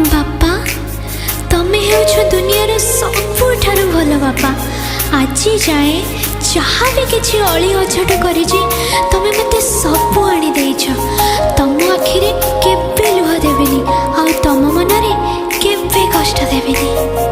बापा तमे हेउछ दुनियार सबुठारु भल बापा। आज जाए जहाँ भी किसी अली अछट करी तमे मते सबु आनी देइछ। तम आखिरे केबे लुह देबेनी आ तम मनरे केबे कष्ट देबेनी।